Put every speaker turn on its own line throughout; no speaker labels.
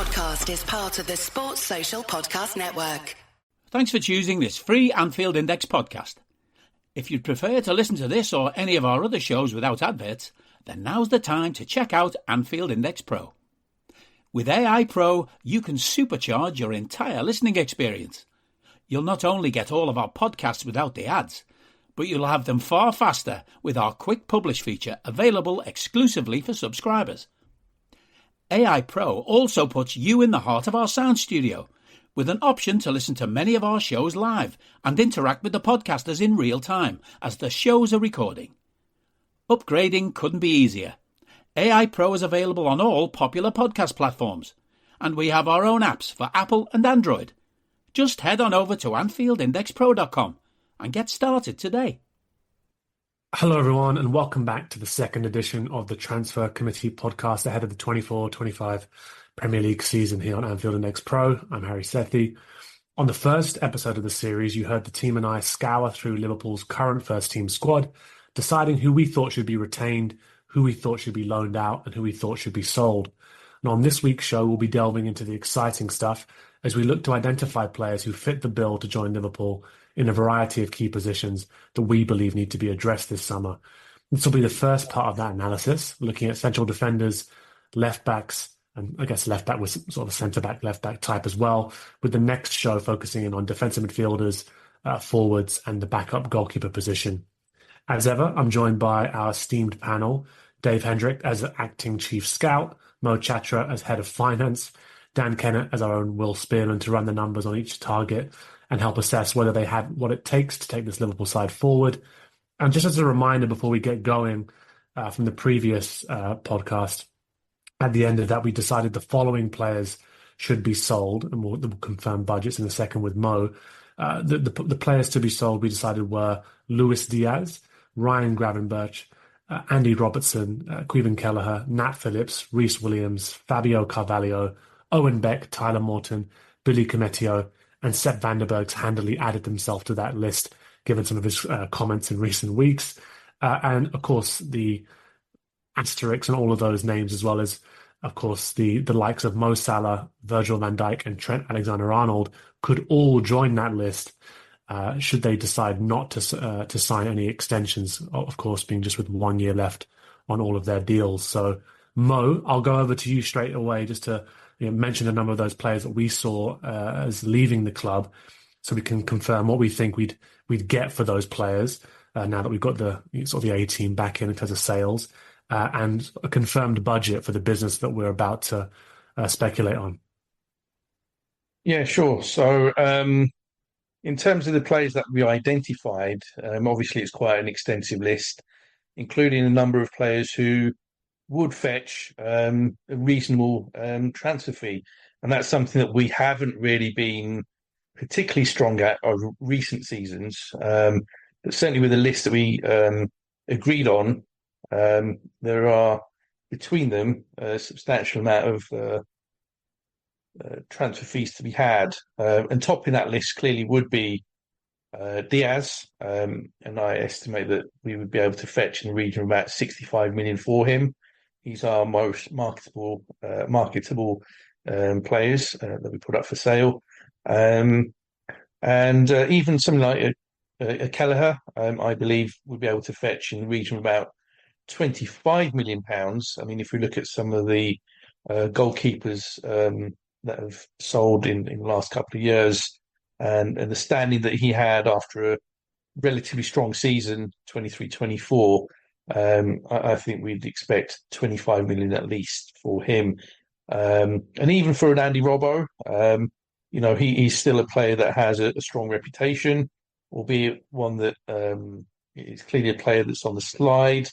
podcast is part of the Sports Social Podcast Network.
Thanks for choosing this free Anfield Index podcast. If you'd prefer to listen to this or any of our other shows without adverts, then now's the time to check out Anfield Index Pro. With AI Pro, you can supercharge your entire listening experience. You'll not only get all of our podcasts without the ads, but you'll have them far faster with our quick publish feature available exclusively for subscribers. AI Pro also puts you in the heart of our sound studio, with an option to listen to many of our shows live and interact with the podcasters in real time as the shows are recording. Upgrading couldn't be easier. AI Pro is available on all popular podcast platforms, and we have our own apps for Apple and Android. Just head on over to AnfieldIndexPro.com and get started today.
Hello, everyone, and welcome back to the second edition of the Transfer Committee podcast ahead of the 24-25 Premier League season here on Anfield Index Pro. I'm Harry Sethi. On the first episode of the series, you heard the team and I scour through Liverpool's current first-team squad, deciding who we thought should be retained, who we thought should be loaned out, and who we thought should be sold. And on this week's show, we'll be delving into the exciting stuff as we look to identify players who fit the bill to join Liverpool in a variety of key positions that we believe need to be addressed this summer. This will be the first part of that analysis, looking at central defenders, left-backs, and I guess left-back was sort of a centre-back, left-back type as well, with the next show focusing in on defensive midfielders, forwards, and the backup goalkeeper position. As ever, I'm joined by our esteemed panel, Dave Hendrick as acting chief scout, Mo Chatra as head of finance, Dan Kennett as our own Will Spearman to run the numbers on each target and help assess whether they had what it takes to take this Liverpool side forward. And just as a reminder before we get going from the previous podcast, at the end of that, we decided the following players should be sold, and we'll confirm budgets in a second with Mo. The players to be sold, we decided, were Luis Diaz, Ryan Gravenberch, Andy Robertson, Queven Kelleher, Nat Phillips, Reece Williams, Fabio Carvalho, Owen Beck, Tyler Morton, Billy Cometio, and Sepp Vandenberg's handily added himself to that list, given some of his comments in recent weeks. And, of course, the asterisks and all of those names, as well as, of course, the likes of Mo Salah, Virgil van Dijk, and Trent Alexander-Arnold could all join that list should they decide not to sign any extensions, of course, being just with 1 year left on all of their deals. So, Mo, I'll go over to you straight away just to mention a number of those players that we saw as leaving the club, so we can confirm what we think we'd get for those players now that we've got the sort of the A team back in terms of sales and a confirmed budget for the business that we're about to speculate on.
Yeah, sure. So in terms of the players that we identified, obviously it's quite an extensive list, including a number of players who would fetch a reasonable transfer fee. And that's something that we haven't really been particularly strong at over recent seasons. But certainly with the list that we agreed on, there are between them a substantial amount of transfer fees to be had. And topping that list clearly would be Diaz. And I estimate that we would be able to fetch in the region of about 65 million for him. He's our most marketable players that we put up for sale. And even something like a Kelleher, I believe, would be able to fetch in the region of about £25 million. I mean, if we look at some of the goalkeepers that have sold in the last couple of years and the standing that he had after a relatively strong season, 23-24, I think we'd expect 25 million at least for him. And even for an Andy Robbo, he's still a player that has a strong reputation, albeit one that is clearly a player that's on the slide,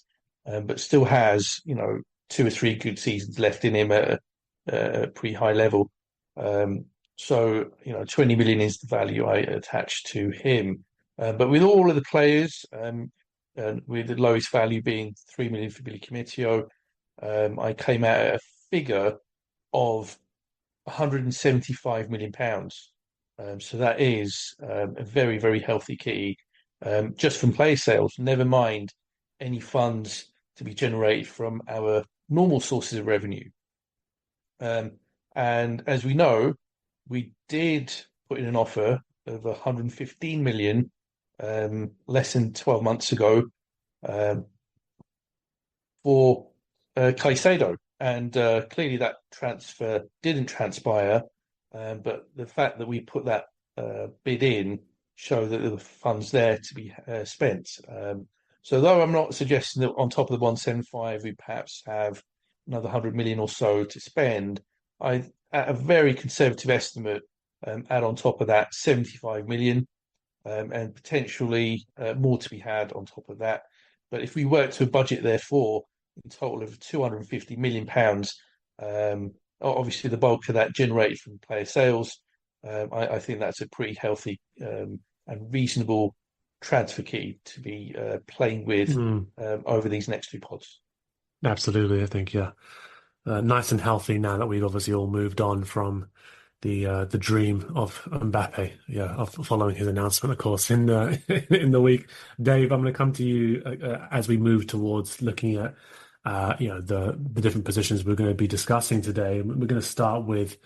but still has, 2 or 3 good seasons left in him at a pretty high level. So 20 million is the value I attach to him. But with all of the players, with the lowest value being 3 million for Billy Cometio, I came out at a figure of £175 million. So that is a very, very healthy key, just from player sales, never mind any funds to be generated from our normal sources of revenue. And as we know, we did put in an offer of 115 million less than 12 months ago um, for Caicedo. And clearly that transfer didn't transpire. But the fact that we put that bid in show that the funds there to be spent. So though I'm not suggesting that on top of the 175 we perhaps have another 100 million or so to spend, I at a very conservative estimate add on top of that 75 million and potentially more to be had on top of that. But if we work to a budget therefore in total of 250 million pounds, obviously the bulk of that generated from player sales, I think that's a pretty healthy and reasonable transfer key to be playing with over these next two pods.
Absolutely, I think, yeah. Nice and healthy now that we've obviously all moved on from the dream of Mbappe, of following his announcement, of course, in in the week. Dave, I'm going to come to you as we move towards looking at the different positions we're going to be discussing today. We're going to start with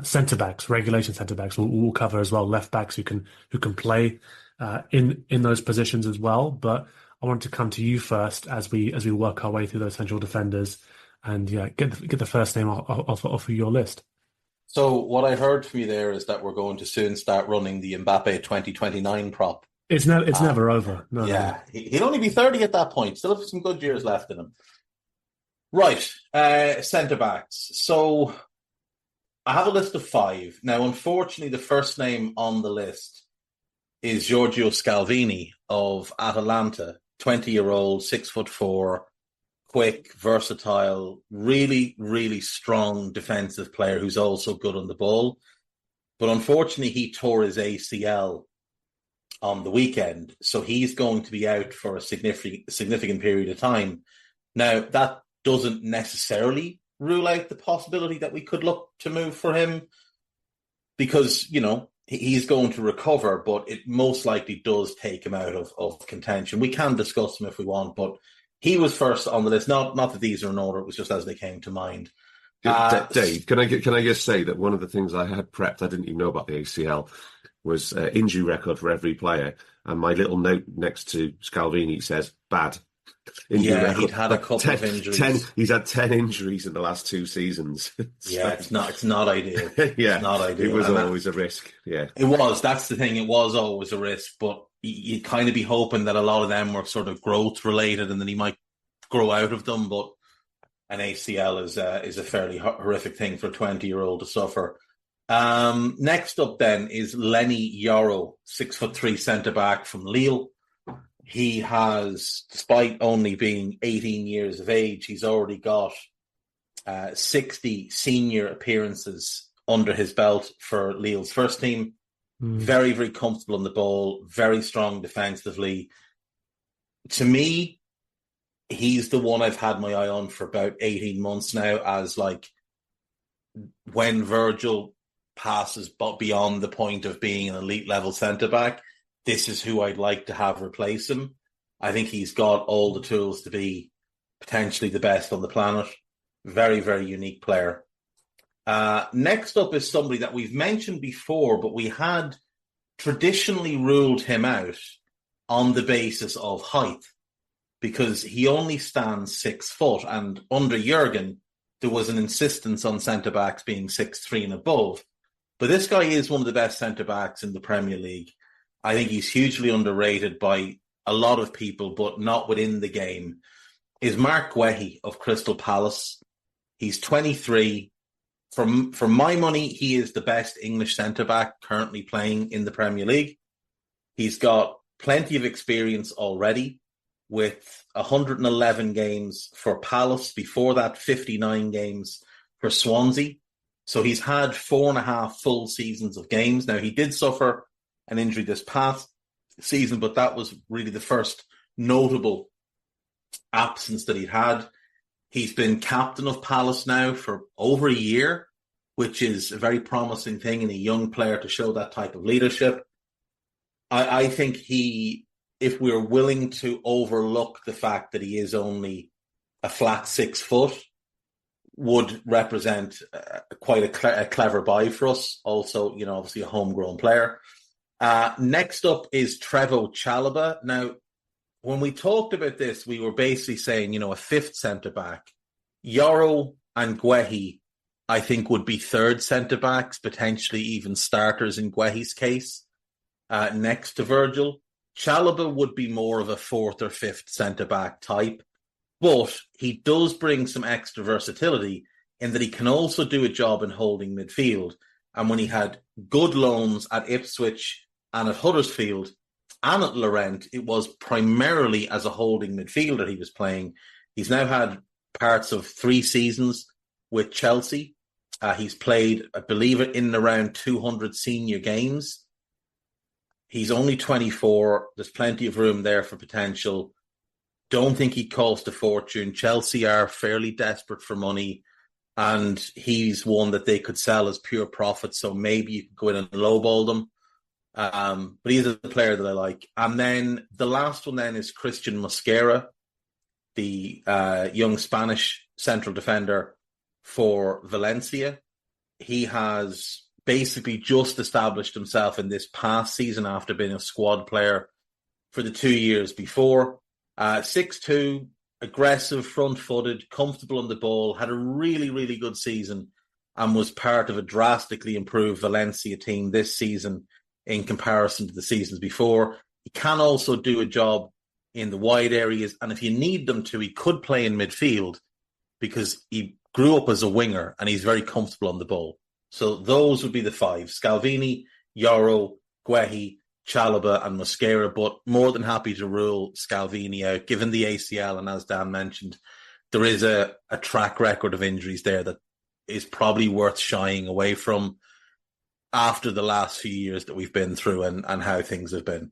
centre backs, regulation centre backs. We'll cover as well left backs who can play in those positions as well. But I want to come to you first as we work our way through those central defenders, and get the first name off of your list.
So what I heard from you there is that we're going to soon start running the Mbappe 2029 prop.
It's never over. No,
yeah, no. He'll only be 30 at that point. Still have some good years left in him. Right, centre backs. So I have a list of 5. Now, unfortunately, the first name on the list is Giorgio Scalvini of Atalanta, 20-year-old, 6'4", quick, versatile, really, really strong defensive player who's also good on the ball. But unfortunately, he tore his ACL on the weekend, so he's going to be out for a significant period of time. Now, that doesn't necessarily rule out the possibility that we could look to move for him because, he's going to recover, but it most likely does take him out of contention. We can discuss him if we want, but he was first on the list. Not that these are in order, it was just as they came to mind.
Dave, can I just say that one of the things I had prepped, I didn't even know about the ACL, was injury record for every player. And my little note next to Scalvini says, bad.
Record. He'd had a couple of injuries.
He's had 10 injuries in the last 2 seasons.
Yeah, it's not ideal.
Yeah,
it's not ideal.
It was always a risk. Yeah,
it was. That's the thing. It was always a risk, but you'd kind of be hoping that a lot of them were sort of growth related, and then he might grow out of them. But an ACL is a fairly horrific thing for a 20-year-old to suffer. Next up, then, is Lenny Yoro, 6'3" centre back from Lille. He has, despite only being 18 years of age, he's already got 60 senior appearances under his belt for Lille's first team. Very, very comfortable on the ball, very strong defensively. To me, he's the one I've had my eye on for about 18 months now, as like when Virgil passes beyond the point of being an elite level centre-back, this is who I'd like to have replace him. I think he's got all the tools to be potentially the best on the planet. Very, very unique player. Next up is somebody that we've mentioned before, but we had traditionally ruled him out on the basis of height because he only stands 6 foot. And under Jurgen, there was an insistence on centre-backs being 6'3" and above. But this guy is one of the best centre-backs in the Premier League. I think he's hugely underrated by a lot of people, but not within the game, is Mark Guehi of Crystal Palace. He's 23. For my money, he is the best English centre-back currently playing in the Premier League. He's got plenty of experience already with 111 games for Palace. Before that, 59 games for Swansea. So he's had 4.5 full seasons of games. Now, he did suffer an injury this past season, but that was really the first notable absence that he'd had. He's been captain of Palace now for over a year, which is a very promising thing in a young player to show that type of leadership. I think if we're willing to overlook the fact that he is only a flat 6 foot, would represent quite a clever buy for us. Also, obviously a homegrown player. Next up is Trevoh Chalobah. Now, when we talked about this, we were basically saying, a fifth centre-back. Yoro and Guehi, I think, would be third centre-backs, potentially even starters in Guehi's case, next to Virgil. Chalobah would be more of a fourth or fifth centre-back type. But he does bring some extra versatility in that he can also do a job in holding midfield. And when he had good loans at Ipswich and at Huddersfield and at Lorient, it was primarily as a holding midfielder he was playing. He's now had parts of 3 seasons with Chelsea. He's played, I believe, in and around 200 senior games. He's only 24. There's plenty of room there for potential. Don't think he cost a fortune. Chelsea are fairly desperate for money, and he's one that they could sell as pure profit. So maybe you could go in and lowball them. But he's a player that I like. And then the last one then is Christian Mosquera, the young Spanish central defender for Valencia. He has basically just established himself in this past season after being a squad player for the 2 years before. 6'2", aggressive, front-footed, comfortable on the ball, had a really, really good season and was part of a drastically improved Valencia team this season in comparison to the seasons before. He can also do a job in the wide areas, and if you need them to, he could play in midfield because he grew up as a winger and he's very comfortable on the ball. So those would be the 5: Scalvini, Yoro, Guehi, Chalobah and Mosquera, but more than happy to rule Scalvini out, given the ACL, and as Dan mentioned, there is a track record of injuries there that is probably worth shying away from after the last few years that we've been through and how things have been.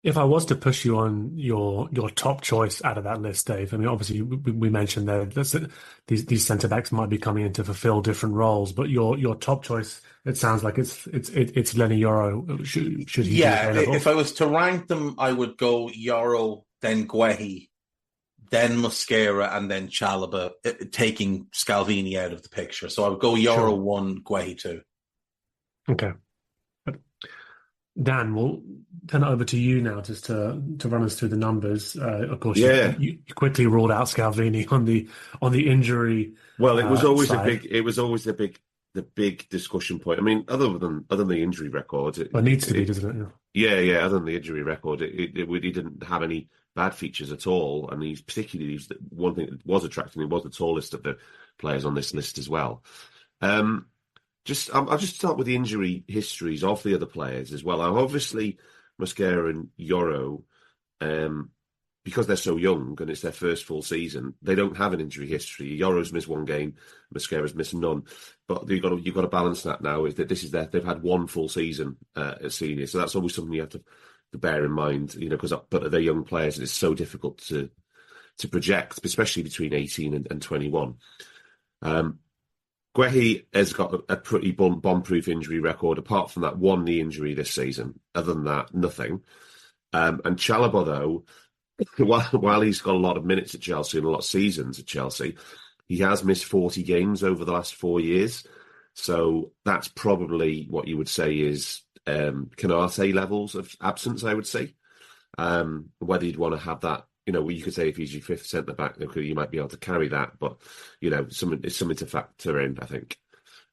If I was to push you on your top choice out of that list, Dave, I mean, obviously we mentioned that these centre backs might be coming in to fulfill different roles, but your top choice, it sounds like it's Lenny Yoro. Should he be available?
If I was to rank them, I would go Yoro, then Guehi, then Mosquera, and then Chalobah, taking Scalvini out of the picture. So I would go Yoro 1, Guehi 2.
Okay. Dan, we'll turn it over to you now just to run us through the numbers. Of course, you quickly ruled out Scalvini on the injury.
Well, it was always
side.
the big discussion point. I mean, other than the injury record,
it needs to be, doesn't it?
Yeah. Other than the injury record, he didn't have any bad features at all, and he's one thing that was attracting him was the tallest of the players on this list as well. I'll just start with the injury histories of the other players as well. Now, obviously, Mosquera and Yoro, because they're so young and it's their first full season, they don't have an injury history. Yoro's missed 1 game, Mosquera's missed none. But you've got to balance that now. Is that they've had 1 full season as seniors, so that's always something you have to bear in mind. But they're young players and it's so difficult to project, especially between 18 and 21. Guehi has got a pretty bomb-proof injury record, apart from that 1 knee injury this season. Other than that, nothing. And Chalobah, though, while he's got a lot of minutes at Chelsea and a lot of seasons at Chelsea, he has missed 40 games over the last 4 years. So that's probably what you would say is Canate levels of absence, I would say. Whether you'd want to have that, you could say if he's your 5th centre-back, you might be able to carry that, but, it's something to factor in, I think.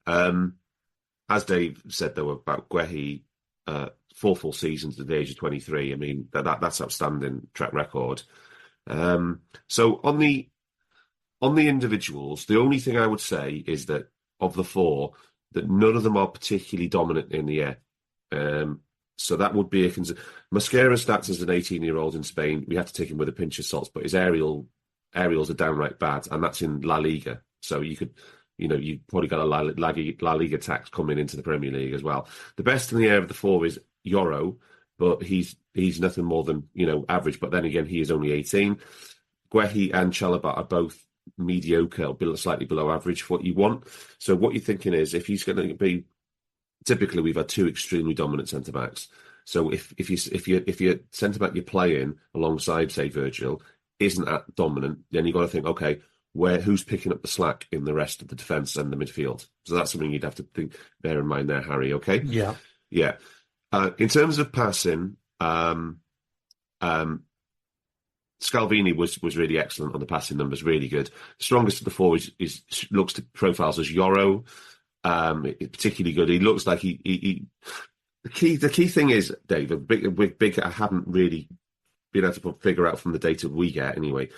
As Dave said, though, about Guehi, 4 full seasons at the age of 23, I mean, that's outstanding track record. So on the individuals, the only thing I would say is that of the 4, that none of them are particularly dominant in the air. So that would be a concern. Mosquera's stats as an 18-year-old in Spain, we have to take him with a pinch of salt, but his aerials are downright bad, and that's in La Liga. So you could, you've probably got a La Liga tax coming into the Premier League as well. The best in the air of the 4 is Yoro, but he's nothing more than, average. But then again, he is only 18. Guehi and Chalobah are both mediocre, or slightly below average for what you want. So what you're thinking is, if he's going to be, typically we've had 2 extremely dominant centre backs. So if your centre back you're playing alongside, say, Virgil isn't that dominant, then you've got to think, okay, who's picking up the slack in the rest of the defence and the midfield. So that's something you'd have to bear in mind there, Harry. Okay.
Yeah.
Yeah. In terms of passing, Scalvini was really excellent on the passing numbers, really good. The strongest of the four is looks to profiles as Yoro, particularly good. He looks like he the key thing is, Dave, with big, I haven't really been able to figure out from the data we get anyway,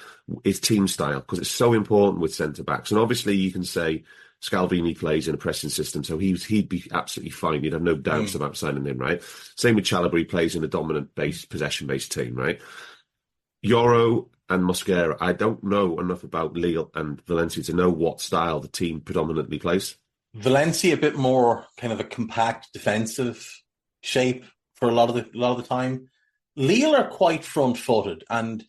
is team style, because it's so important with centre backs. And obviously you can say Scalvini plays in a pressing system, so he'd be absolutely fine. You'd have no doubts about signing him, right? Same with Chalobah, he plays in a dominant possession-based team, right? Yoro and Mosquera, I don't know enough about Lille and Valencia to know what style the team predominantly plays.
Valencia a bit more kind of a compact defensive shape for a lot of the time. Lille are quite front-footed, and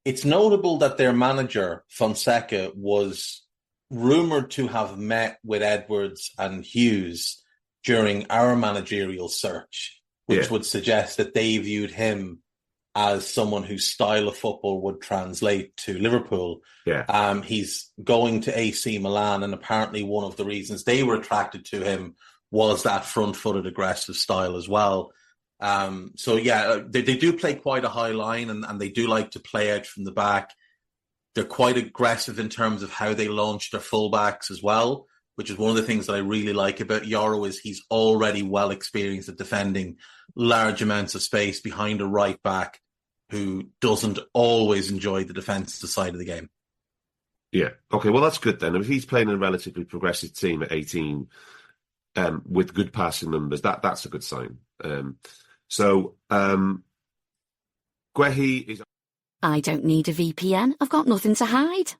it's notable that their manager, Fonseca, was rumoured to have met with Edwards and Hughes during our managerial search, which would suggest that they viewed him as someone whose style of football would translate to Liverpool.
Yeah.
He's going to AC Milan, and apparently one of the reasons they were attracted to him was that front-footed aggressive style as well. They do play quite a high line, and they do like to play out from the back. They're quite aggressive in terms of how they launch their fullbacks as well, which is one of the things that I really like about Yoro is he's already well experienced at defending large amounts of space behind a right back who doesn't always enjoy the defensive side of the game.
Yeah. Okay, well, that's good then. If he's playing in a relatively progressive team at 18 with good passing numbers, that's a good sign. Guehi is...
I don't need a VPN. I've got nothing to hide.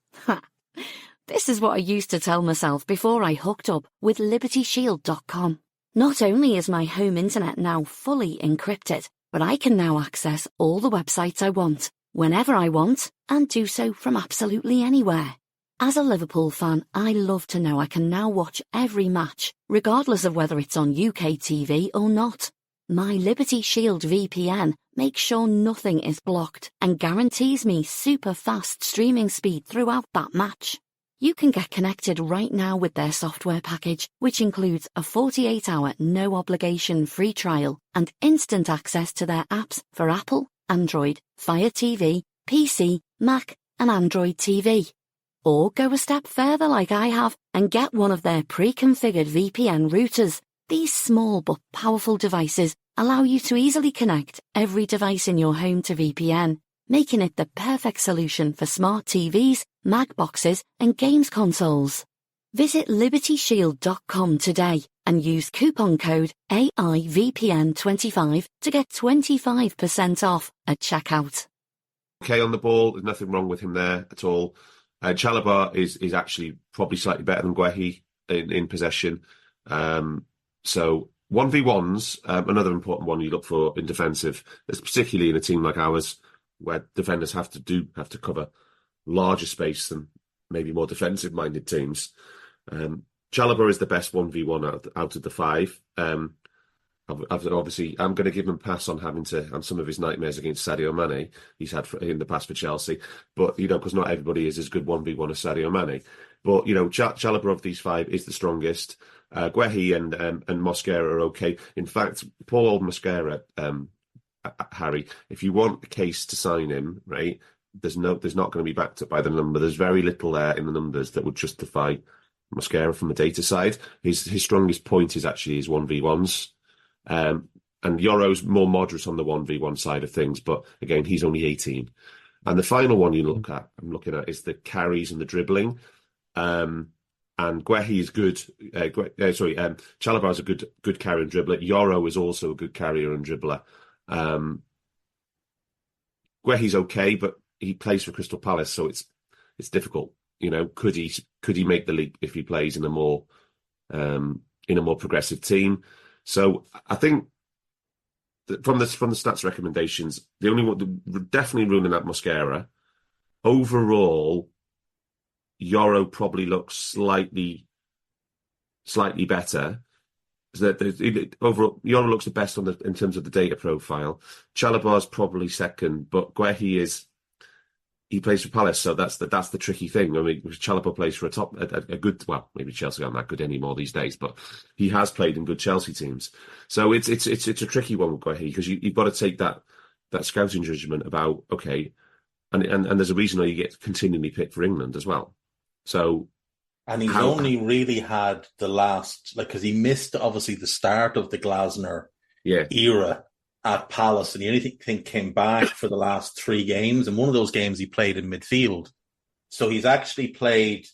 This is what I used to tell myself before I hooked up with LibertyShield.com. Not only is my home internet now fully encrypted, but I can now access all the websites I want, whenever I want, and do so from absolutely anywhere. As a Liverpool fan, I love to know I can now watch every match, regardless of whether it's on UK TV or not. My Liberty Shield VPN makes sure nothing is blocked and guarantees me super fast streaming speed throughout that match. You can get connected right now with their software package, which includes a 48-hour no-obligation free trial and instant access to their apps for Apple, Android, Fire TV, PC, Mac, and Android TV. Or go a step further like I have and get one of their pre-configured VPN routers. These small but powerful devices allow you to easily connect every device in your home to VPN, making it the perfect solution for smart TVs, Mac boxes, and games consoles. Visit LibertyShield.com today and use coupon code AIVPN25 to get 25% off at checkout.
Okay, on the ball, there's nothing wrong with him there at all. Chalobah is actually probably slightly better than Guehi in possession. So 1v1s, another important one you look for in defensive, particularly in a team like ours, where defenders have to cover larger space than maybe more defensive-minded teams. Chalobah is the best 1v1 out of the five. Obviously, I'm going to give him a pass on some of his nightmares against Sadio Mane he's had in the past for Chelsea. But, because not everybody is as good 1v1 as Sadio Mane. But, Chalobah of these five is the strongest. Guehi and Mosquera are okay. In fact, poor old Mosquera, Harry, if you want a case to sign him, right, there's not going to be backed up by the number. There's very little there in the numbers that would justify Mosquera from the data side. His strongest point is actually his 1v1s. And Yoro's more moderate on the 1v1 side of things, but again, he's only 18. And the final one I'm looking at is the carries and the dribbling. And Guehi is good. Chalobah is a good carrier and dribbler. Yoro is also a good carrier and dribbler. Guehi's okay, but he plays for Crystal Palace, so it's difficult. Could he make the leap if he plays in a more progressive team? So I think that from the stats recommendations, the only one definitely ruling out Mosquera. Overall, Yoro probably looks slightly better. Overall, Yoro looks the best in terms of the data profile. Chalobah's probably second, but Guehi is he plays for Palace, so that's the tricky thing. I mean, Chalobah plays for a good, well, maybe Chelsea aren't that good anymore these days, but he has played in good Chelsea teams. So it's a tricky one with Guehi, because you've got to take that scouting judgment about, okay, and there's a reason why you get continually picked for England as well. So,
and he's only really had the last, because he missed obviously the start of the Glasner era at Palace, and the only thing came back for the last 3 games, and one of those games he played in midfield. So he's actually played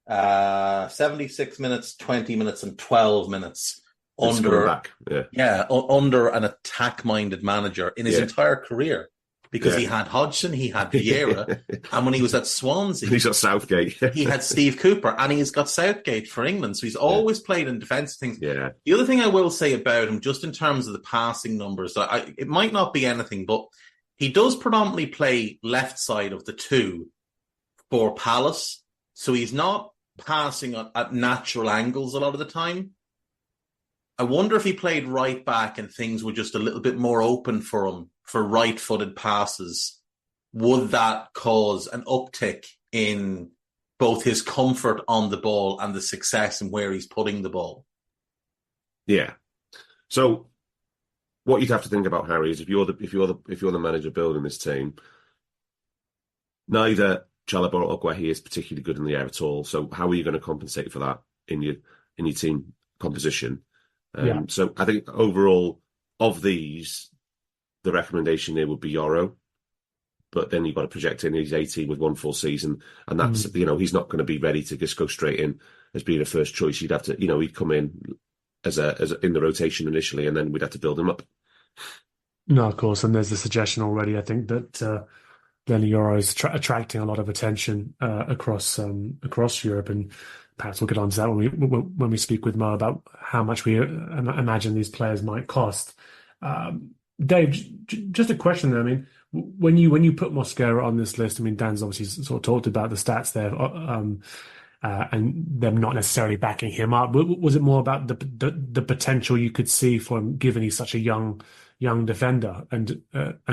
76 minutes, 20 minutes, and 12 minutes under an attack-minded manager in his entire career. Because he had Hodgson, he had Vieira, and when he was at Swansea,
he's got Southgate.
he had Steve Cooper, and he's got Southgate for England. So he's always played in defensive things.
Yeah.
The other thing I will say about him, just in terms of the passing numbers, it might not be anything, but he does predominantly play left side of the 2 for Palace. So he's not passing at natural angles a lot of the time. I wonder if he played right back and things were just a little bit more open for him for right-footed passes. Would that cause an uptick in both his comfort on the ball and the success in where he's putting the ball?
Yeah. So what you'd have to think about, Harry, is if you're the manager building this team, neither Chalobah or Guehi is particularly good in the air at all. So how are you going to compensate for that in your team composition? So I think overall of these, the recommendation there would be Yoro, but then you've got to project in he's 18 with 1 full season, and that's he's not going to be ready to just go straight in as being a first choice. You'd have to he'd come in as in the rotation initially, and then we'd have to build him up.
No, of course, and there's a suggestion already. I think that Lenny Yoro is attracting a lot of attention across Europe, and perhaps we'll get on to that when we speak with Mo about how much we imagine these players might cost. Dave, just a question there. I mean, when you put Mosquera on this list, I mean, Dan's obviously sort of talked about the stats there, and them not necessarily backing him up. Was it more about the potential you could see for him, given he's such a young defender and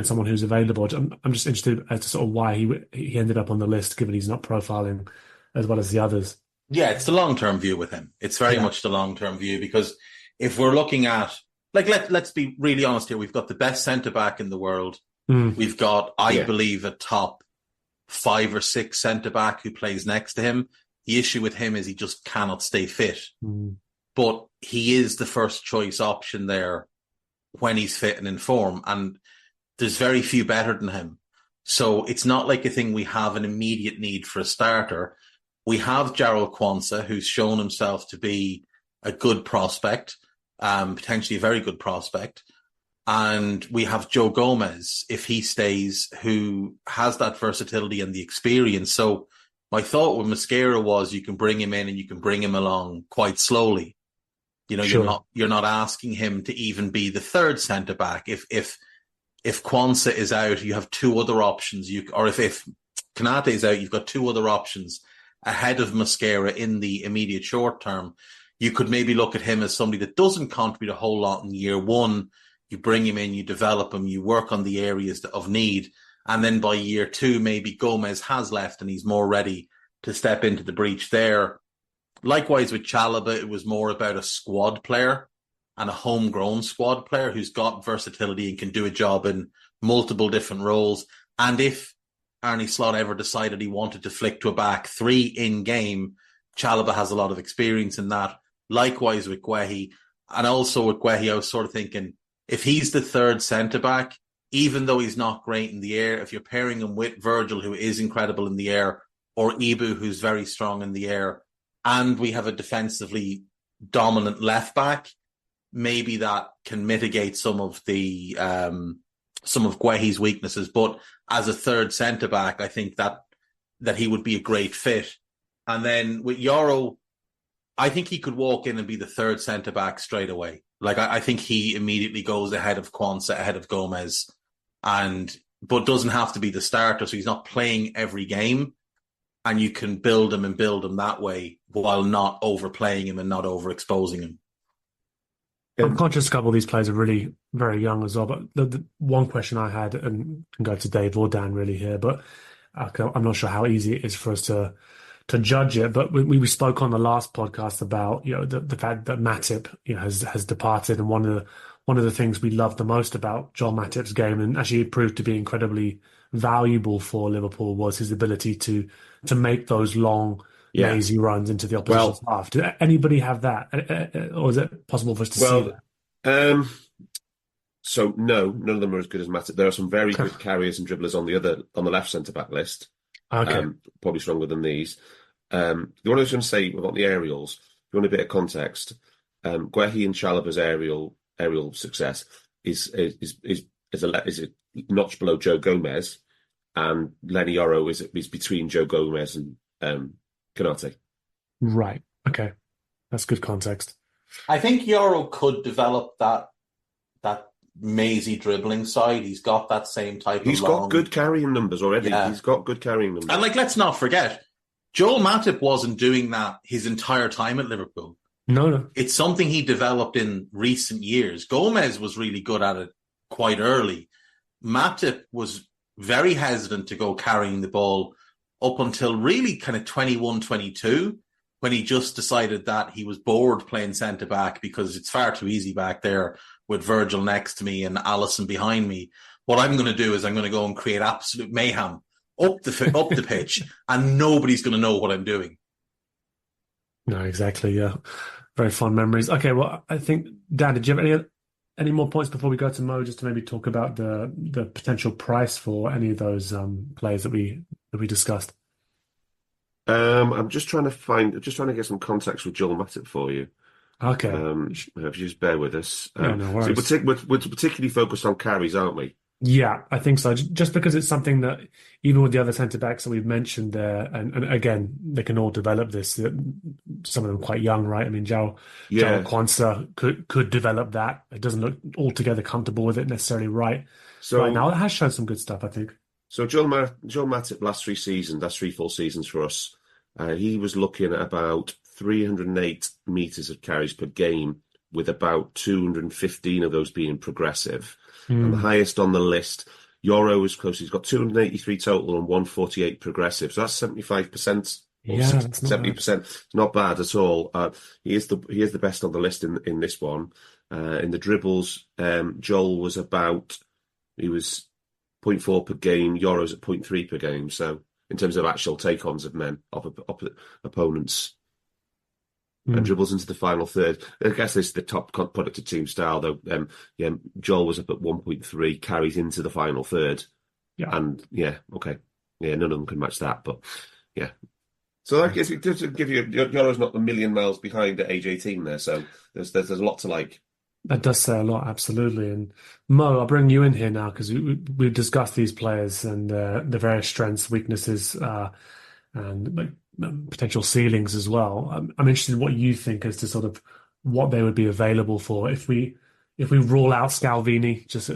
someone who's available? I'm just interested as to sort of why he ended up on the list, given he's not profiling as well as the others.
Yeah, it's the long-term view with him. It's very much the long-term view, because if we're looking at, let's be really honest here, we've got the best centre-back in the world. We've got, I believe, a top 5 or 6 centre-back who plays next to him. The issue with him is he just cannot stay fit. But he is the first choice option there when he's fit and in form, and there's very few better than him. So it's not like a thing we have an immediate need for a starter. We have Jarrell Quansah, who's shown himself to be a good prospect, potentially a very good prospect. And we have Joe Gomez, if he stays, who has that versatility and the experience. So my thought with Mosquera was you can bring him in and you can bring him along quite slowly. You're not asking him to even be the third centre back. If Quansah is out, you have 2 other options. If Kanate is out, you've got 2 other options ahead of Mosquera in the immediate short term. You could maybe look at him as somebody that doesn't contribute a whole lot in year 1. You bring him in, you develop him, you work on the areas of need. And then by year 2, maybe Gomez has left and he's more ready to step into the breach there. Likewise with Chalobah, it was more about a squad player and a homegrown squad player who's got versatility and can do a job in multiple different roles. And if Arne Slot ever decided he wanted to flick to a back 3 in game, Chalobah has a lot of experience in that. Likewise with Guehi. And also with Guehi, I was sort of thinking, if he's the third centre-back, even though he's not great in the air, if you're pairing him with Virgil, who is incredible in the air, or Ibu, who's very strong in the air, and we have a defensively dominant left-back, maybe that can mitigate some of Guehi's weaknesses. But as a third centre-back, I think that he would be a great fit. And then with Yoro, I think he could walk in and be the third centre-back straight away. I think he immediately goes ahead of Quansah, ahead of Gomez, but doesn't have to be the starter. So he's not playing every game, and you can build him that way while not overplaying him and not overexposing him.
I'm conscious a couple of these players are really very young as well. But the one question I had, and can go to Dave or Dan really here, but I'm not sure how easy it is for us to judge it, but we spoke on the last podcast about the fact that Matip has departed, and one of the things we loved the most about Joel Matip's game, and actually it proved to be incredibly valuable for Liverpool, was his ability to make those long, lazy runs into the opposition's half. Did anybody have that, or is it possible for us to see that?
So no, none of them are as good as Matip. There are some very good carriers and dribblers on the left centre back list.
Okay.
Probably stronger than these. The one I was going to say about the aerials, if you want a bit of context, Guehi and Chalobah's aerial success is a notch below Joe Gomez, and Lenny Yoro is between Joe Gomez and Konate.
Right. Okay. That's good context.
I think Yoro could develop that mazy dribbling side. He's got that same type of
He's got good carrying numbers already. Yeah. He's got good carrying numbers.
And let's not forget, Joel Matip wasn't doing that his entire time at Liverpool.
No.
It's something he developed in recent years. Gomez was really good at it quite early. Matip was very hesitant to go carrying the ball up until really kind of 21, 22, when he just decided that he was bored playing centre-back because it's far too easy back there with Virgil next to me and Alisson behind me. What I'm going to do is I'm going to go and create absolute mayhem up the pitch, and nobody's going to know what I'm doing.
No, exactly. Yeah, very fond memories. Okay, well, I think Dan, did you have any more points before we go to Mo, just to maybe talk about the potential price for any of those players that we discussed?
I'm just trying to get some context with Joel Matip for you.
Okay.
If you just bear with us.
No worries.
So we're particularly focused on carries, aren't we?
Yeah, I think so. Just because it's something that, even with the other centre-backs that we've mentioned there, and again, they can all develop this. Some of them quite young, right? I mean, João Kwanzaa could develop that. It doesn't look altogether comfortable with it necessarily right now. It has shown some good stuff, I think.
So Joel Matip, last 3 full seasons for us, he was looking at about 308 metres of carries per game, with about 215 of those being progressive. And the highest on the list, Yoro was close. He's got 283 total and 148 progressive. So that's 75%.
Yeah,
70%. It's not bad at all. He is the best on the list in this one. In the dribbles, Joel was 0.4 per game. Yoro's at 0.3 per game. So in terms of actual take-ons of men, of opponents. And dribbles into the final third. I guess this is the top product of team style, though. Joel was up at 1.3, carries into the final third.
Yeah.
And okay. Yeah, none of them can match that, but yeah. So I guess it does give you, Yoro's not a million miles behind at age 18 there, so there's a lot to like.
That does say a lot, absolutely. And Mo, I'll bring you in here now, because we've discussed these players and the various strengths, weaknesses, and potential ceilings as well. I'm interested in what you think as to sort of what they would be available for if we rule out Scalvini, just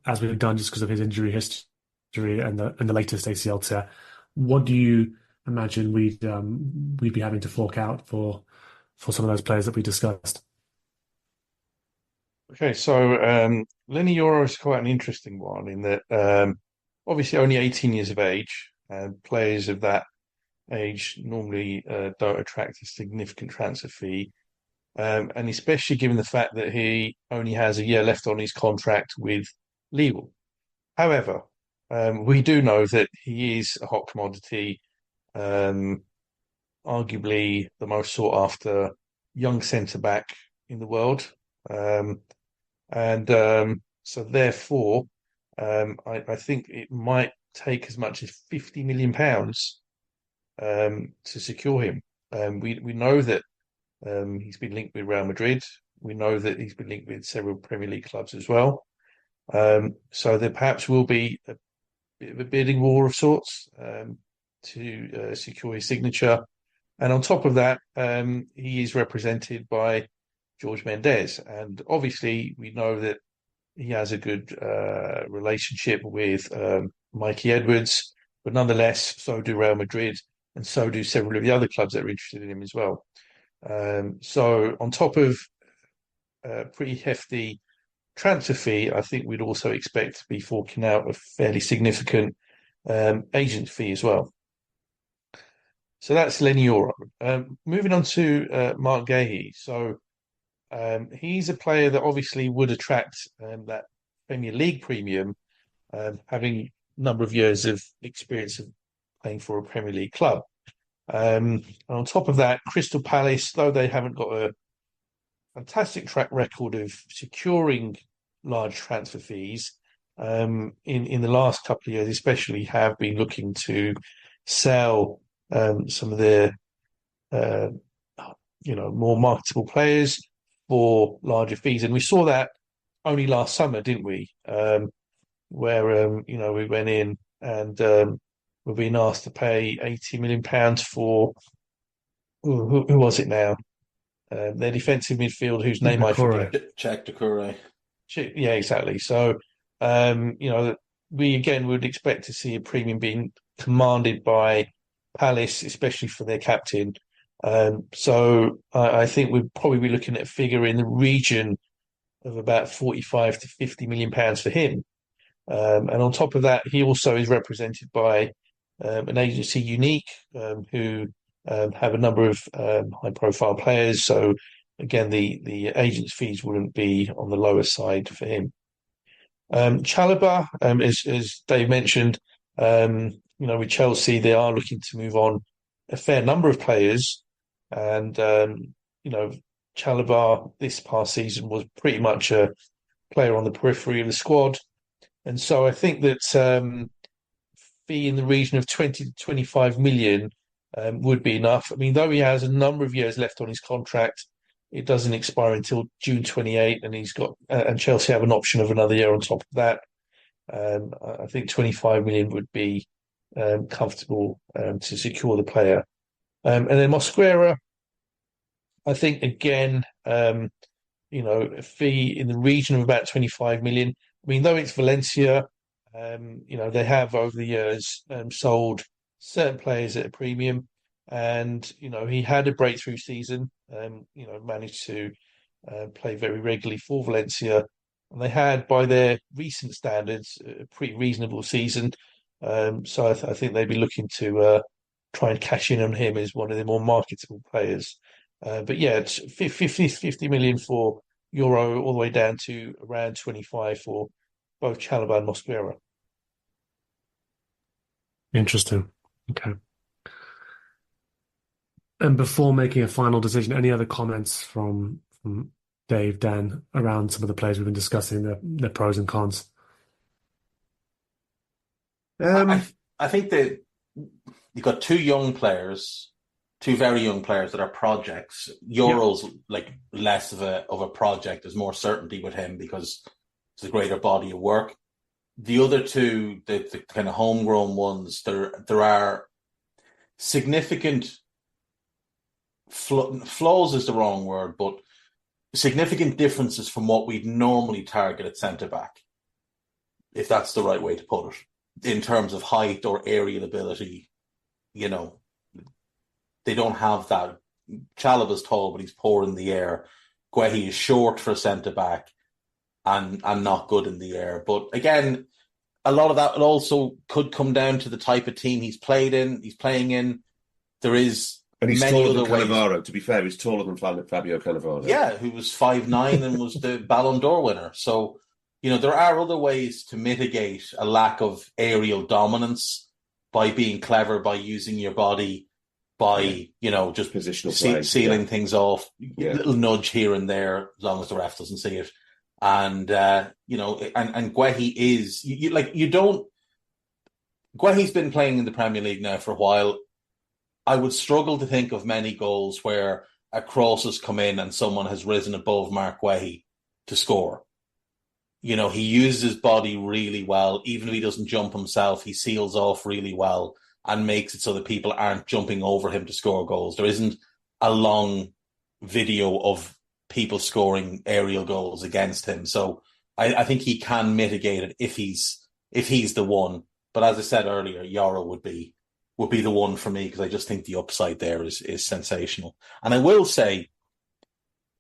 as we've done, just because of his injury history and the latest ACL tear. What do you imagine we'd be having to fork out for some of those players that we discussed?
Okay, so Lenny Yoro is quite an interesting one in that obviously only 18 years of age, and players of that age normally don't attract a significant transfer fee, and especially given the fact that he only has a year left on his contract with Lille. However, we do know that he is a hot commodity, arguably the most sought after young centre-back in the world. So therefore, I think it might take as much as £50 million to secure him. We know that he's been linked with Real Madrid. We know that he's been linked with several Premier League clubs as well. So there perhaps will be a bit of a bidding war of sorts to secure his signature. And on top of that, he is represented by George Mendes. And obviously, we know that he has a good relationship with Mikey Edwards, but nonetheless, so do Real Madrid, and so do several of the other clubs that are interested in him as well. So on top of a pretty hefty transfer fee, I think we'd also expect to be forking out a fairly significant agent fee as well. So that's Lenny Yoro. Moving on to Mark Gahey. So he's a player that obviously would attract that Premier League premium, having a number of years of experience of playing for a Premier League club. And on top of that, Crystal Palace, though they haven't got a fantastic track record of securing large transfer fees, in the last couple of years especially, have been looking to sell some of their more marketable players for larger fees. And we saw that only last summer, didn't we? Where we went in and we're being asked to pay £80 million for who was it now? Their defensive midfield, whose name I forget.
Check Doucouré.
Yeah, exactly. So, we again would expect to see a premium being commanded by Palace, especially for their captain. So I think we'd probably be looking at a figure in the region of about 45 to 50 million pounds for him. And on top of that, he also is represented by an agency, Unique, who have a number of high-profile players. So again, the agent's fees wouldn't be on the lower side for him. Chalobah, as Dave mentioned, with Chelsea, they are looking to move on a fair number of players. And, Chalobah this past season was pretty much a player on the periphery of the squad. And so I think that fee in the region of 20 to 25 million would be enough. I mean, though he has a number of years left on his contract, it doesn't expire until June 28, and and Chelsea have an option of another year on top of that. I think 25 million would be comfortable to secure the player. And then Mosquera, I think again, a fee in the region of about 25 million. I mean, though it's Valencia, they have over the years sold certain players at a premium, and he had a breakthrough season. Managed to play very regularly for Valencia, and they had, by their recent standards, a pretty reasonable season. So I think they'd be looking to try and cash in on him as one of the more marketable players. But yeah, it's 50 million for Euro, all the way down to around 25 for both Chalobah and Mosquera.
Interesting. Okay. And before making a final decision, any other comments from Dave, Dan, around some of the players we've been discussing, the pros and cons?
I think that you've got two very young players that are projects. Euro's like less of a project. There's more certainty with him because it's a greater body of work. The other two, the kind of homegrown ones, there are significant flaws is the wrong word, but significant differences from what we'd normally target at centre-back, if that's the right way to put it, in terms of height or aerial ability. They don't have that. Chalobah's tall, but he's poor in the air. Guehi is short for a centre-back and not good in the air. But again, a lot of that also could come down to the type of team he's playing in. There is
and he's
many
taller
other
than
ways.
Cannavaro. To be fair, he's taller than Fabio Cannavaro.
Yeah, who was 5'9" and was the Ballon d'Or winner. So, there are other ways to mitigate a lack of aerial dominance by being clever, by using your body, by, just
positional
sealing things off, a little nudge here and there, as long as the ref doesn't see it. And, and Guehi is, Guehi's been playing in the Premier League now for a while. I would struggle to think of many goals where a cross has come in and someone has risen above Mark Guehi to score. He uses his body really well. Even if he doesn't jump himself, he seals off really well and makes it so that people aren't jumping over him to score goals. There isn't a long video of people scoring aerial goals against him. So I think he can mitigate it if he's the one. But as I said earlier, Yoro would be the one for me, because I just think the upside there is sensational. And I will say,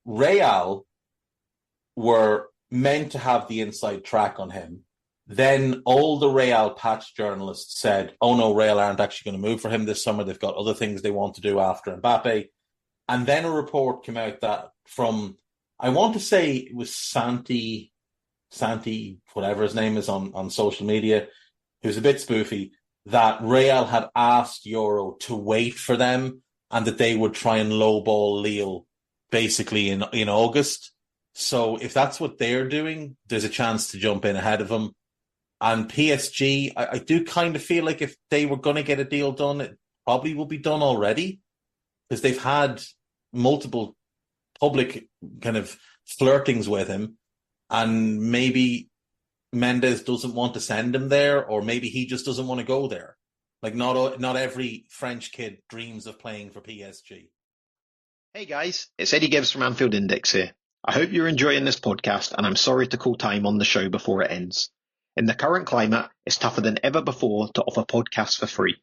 Real were meant to have the inside track on him Then all the Real patch journalists said, oh no, Real aren't actually going to move for him this summer. They've got other things they want to do after Mbappe. And then a report came out that from, I want to say it was Santi, whatever his name is on social media, who's a bit spoofy, that Real had asked Euro to wait for them and that they would try and lowball Lille basically in August. So if that's what they're doing, there's a chance to jump in ahead of them. And PSG, I do kind of feel like if they were going to get a deal done, it probably will be done already, because they've had multiple public kind of flirtings with him, and maybe Mendes doesn't want to send him there, or maybe he just doesn't want to go there. Like not every French kid dreams of playing for PSG.
Hey guys, it's Eddie Gibbs from Anfield Index here. I hope you're enjoying this podcast, and I'm sorry to call time on the show before it ends. In the current climate, it's tougher than ever before to offer podcasts for free.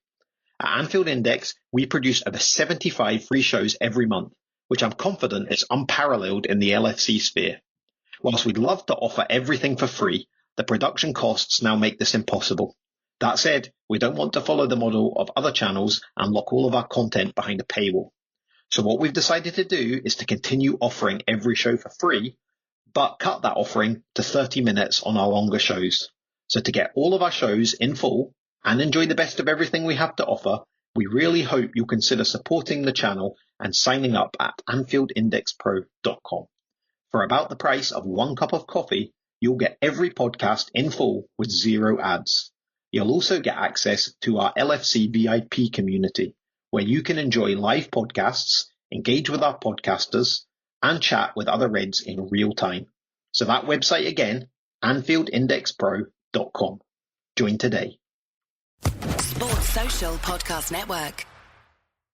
At Anfield Index, we produce over 75 free shows every month, which I'm confident is unparalleled in the LFC sphere. Whilst we'd love to offer everything for free, the production costs now make this impossible. That said, we don't want to follow the model of other channels and lock all of our content behind a paywall. So what we've decided to do is to continue offering every show for free, but cut that offering to 30 minutes on our longer shows. So to get all of our shows in full and enjoy the best of everything we have to offer, we really hope you'll consider supporting the channel and signing up at AnfieldIndexPro.com. For about the price of 1 cup of coffee, you'll get every podcast in full with 0 ads. You'll also get access to our LFC VIP community, where you can enjoy live podcasts, engage with our podcasters, and chat with other Reds in real time. So that website again, AnfieldIndexPro.com. Join today.
Sports Social Podcast Network.